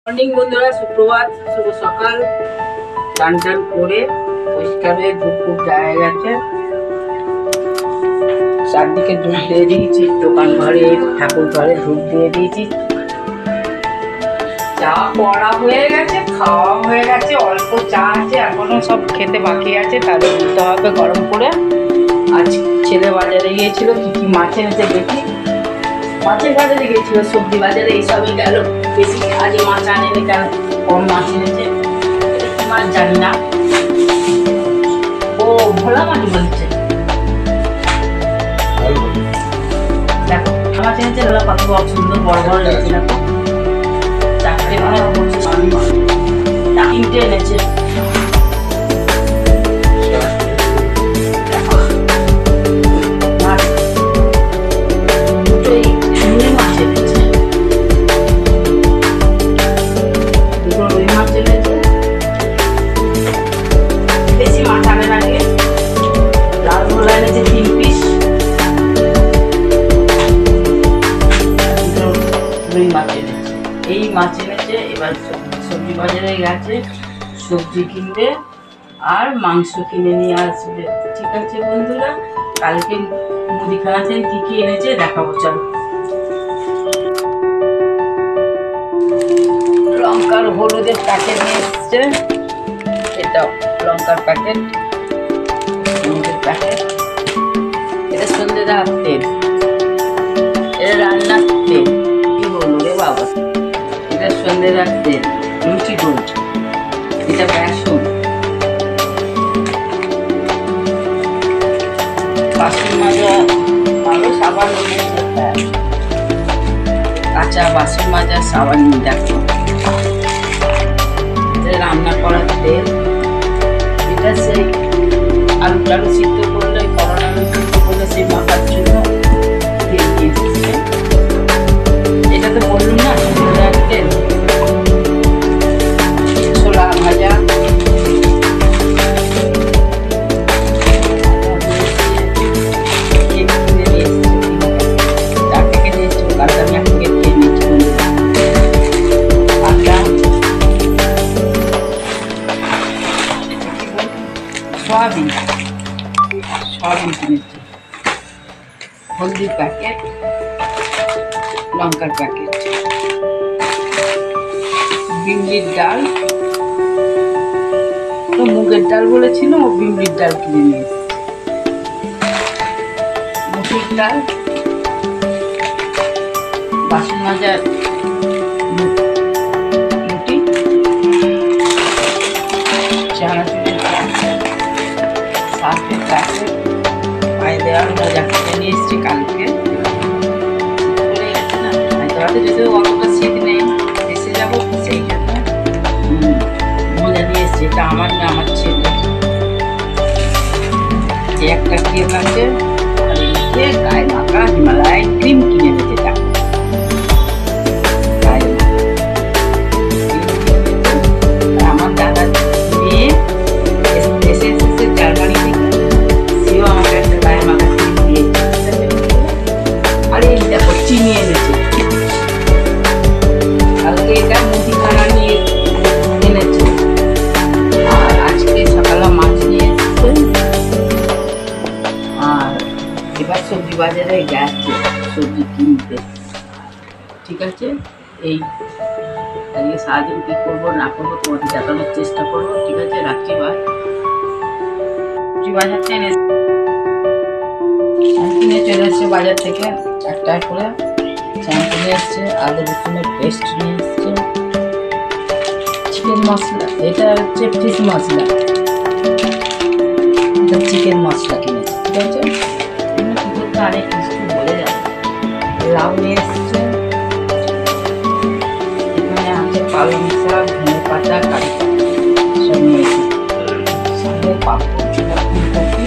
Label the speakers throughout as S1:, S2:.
S1: Morning বন্ধুরা, সুপ্রভাত, শুভ সকাল। টান টান করে পরিষ্কার হয়ে ধূপ খুব দেওয়া গেছে। চারদিকে ধূপ দিয়ে দিয়েছি, দোকান ঘরে ঠাকুর ঘরে ধূপ দিয়ে দিয়েছি। চা পড়া হয়ে গেছে, খাওয়া হয়ে গেছে, অল্প চা আছে, এখনো সব খেতে বাকি আছে, তাহলে দিতে হবে গরম করে। আজ ছেলে বাজারে গিয়েছিল, কি কি মাছ এনেছে দেখি। মাছের বাজারে গিয়েছিল, সবজি বাজারে এইসবই গেল। বেশি আজ মাছ আনেনি, কারণ কম মাছ এনেছে। কি মাছ জানি না, ও ভোলা মাছ বলছে। দেখো মাছ এনেছে, কত সুন্দর বড় বড় লেগেছে। দেখো চারটে মানে তিনটে এনেছে। এই মাছ এনেছে। এবার সবজি বাজারে গেছে, সবজি কিনবে আর মাংস কিনে নিয়ে আসবে। ঠিক আছে বন্ধুরা, কালকে মুদিখানাতে কি কি এনেছে দেখাবো। চলো। লঙ্কার হলুদের প্যাকেট নিয়ে এসছে, এটা লঙ্কার প্যাকেট, হলুদের প্যাকেট। এটা সন্ধ্যে দেওয়ার তেল, এটা রান্নার তেল। কি বলবো রে বাবা, এটা সন্ধ্যে দেওয়ার তেল, লুচি গোল। এটা বেসন, বাসন মাজা ভালো সাবান নিয়েছে, কাঁচা বাসন মাজা সাবান নিয়ে। দেখো রান্না করার তেল। এটা সেই আলু টালু সিদ্ধ করলে, করোনা আলু সিদ্ধ করলে সেই মাখার জন্য তেল দিয়ে এসেছে। এটা তো বললুম না তেল। ছোলা ভাজা, সয়াবিন কিনেছি, হলদির প্যাকেট, লঙ্কার প্যাকেট, বিমলির ডাল। তো মুগের ডাল বলেছিল, ও বিমলির ডাল কিনে নিয়ে এসেছে। মুসুর ডাল, বাসন মাজার রুটি, চানাচুরের প্যাকেট, সার্ফের প্যাকেট, পায়ে দেওয়ার মোজা কিনে নিয়ে এসেছি কালকে। বলে গেছে না, হায়দ্রাবাদে যদিও অতটা শীত নেই, এসে যাবো সেই জন্য মোজা নিয়ে এসেছি। এটা আমার না, আমার ছেলে। একটা ক্রিম আছে, আর এদিকে গায়ে মাখা হিমালয় ক্রিম কিনে এনেছে। দেখো আমার দাদা মেয়ে এসে জার্মানি থেকে, সেও আমাকে একটা গায়ে মাখা ক্রিম দিয়েছে। আর এই দেখো চিনি এনেছে, কালকে এটা মুদিখানা নিয়ে এনেছে। আর আজকে সকালে মাছ নিয়ে এসছে। আর এবার সবজি বাজারে গেছে সবজি কিনতে। ঠিক আছে, এই আজকে সারাদিন কি করবো না করবো তোমাদের দেখানোর চেষ্টা করবো। ঠিক আছে, রাখছি, ভাই। সবজি বাজার থেকে কিনে চলে এসছে বাজার থেকে, একটা করে শ্যাম্পু নিয়ে এসছে, আদা রসুনের পেস্ট নিয়ে এসছে, চিকেন মশলা, এটা হচ্ছে ফিশ মশলা, এটা চিকেন মশলা কিনেছে। ঠিক আছে, কি করতে অনেক কিছু বলে যাবে। লাউ নিয়ে এসছে, এখানে আছে পালং শাক, ধনে পাতা, কারি পাতা, সব নিয়ে এসেছে। সঙ্গে পাঁপড়, ফুলকপি,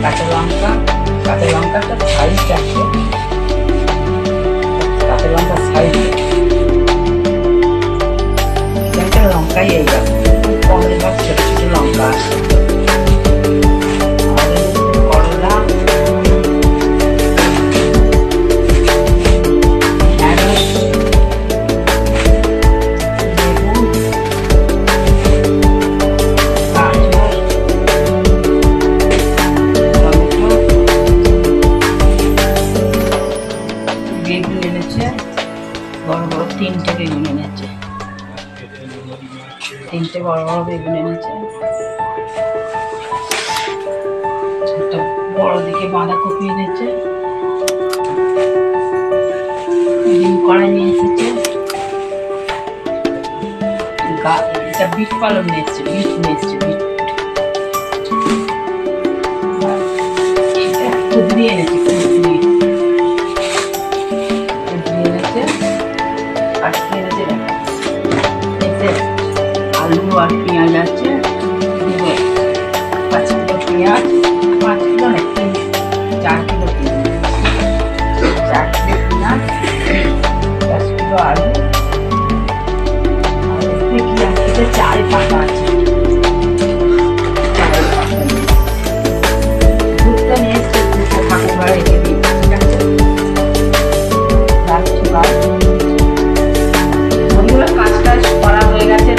S1: কাঁচা লঙ্কা। কাঁচা লঙ্কাটা সাইজ আছে, কাঁচা লঙ্কা সাইজ লঙ্কাই এই খুব কম, এবার ছোট ছোট লঙ্কা আছে। করলা, তিনটে বেগুন এনেছে, তিনটে বড় বড় বেগুন এনেছে, একটা বড় দিকে বাঁধাকপি এনেছে, ডিম কড়াই নিয়ে এসেছে, এটা বিট পালন নিয়ে এসছে, বিট নিয়ে এসছে, বিট কুদরি এনেছে, কুদরি এনেছে, আজকে এনেছে এতে আলু আর পেঁয়াজ আছে, 5 কিলো পেঁয়াজ, 5 কিলো না 4 কিলো পেঁয়াজ, 4 কিলো পেঁয়াজ, 10 কিলো আলু, আর এতে কি আছে, চাল পাতা আছে, দুধটা নিয়ে এসছে, দুধটা ঠাকুরঘরে রেখে দিই, ঠিক আছে, রাখছি বন্ধুরা। কাজ টাজ করা হয়ে গেছে,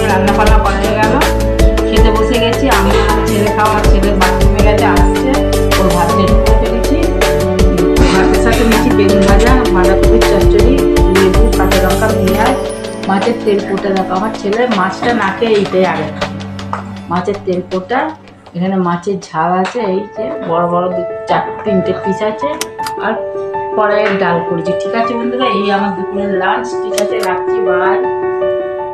S1: রান্না বান্না করা হয়ে গেল, খেতে বসে গেছি। আমি ছেলে খাওয়া, ছেলে বাথরুমে গেছে, আসছে, ওর ভাত রেডি করে ফেলেছি। ভাতের সাথে নিয়েছি বেগুন ভাজা, বাঁধাকপির চচ্চড়ি, লেবু, কাঁচা লঙ্কা, পেঁয়াজ, মাছের তেল পোটা। দেখো আমার ছেলে মাছটা না খেয়ে এইটাই আগে খায়, মাছের তেল পোটা। এখানে মাছের ঝাল আছে, এই যে বড় বড় 3টে পিস আছে, আর কড়াইয়ের ডাল করেছি। ঠিক আছে বন্ধুরা, এই আমার দুপুরের লাঞ্চ। ঠিক আছে, রাখছি, বাই।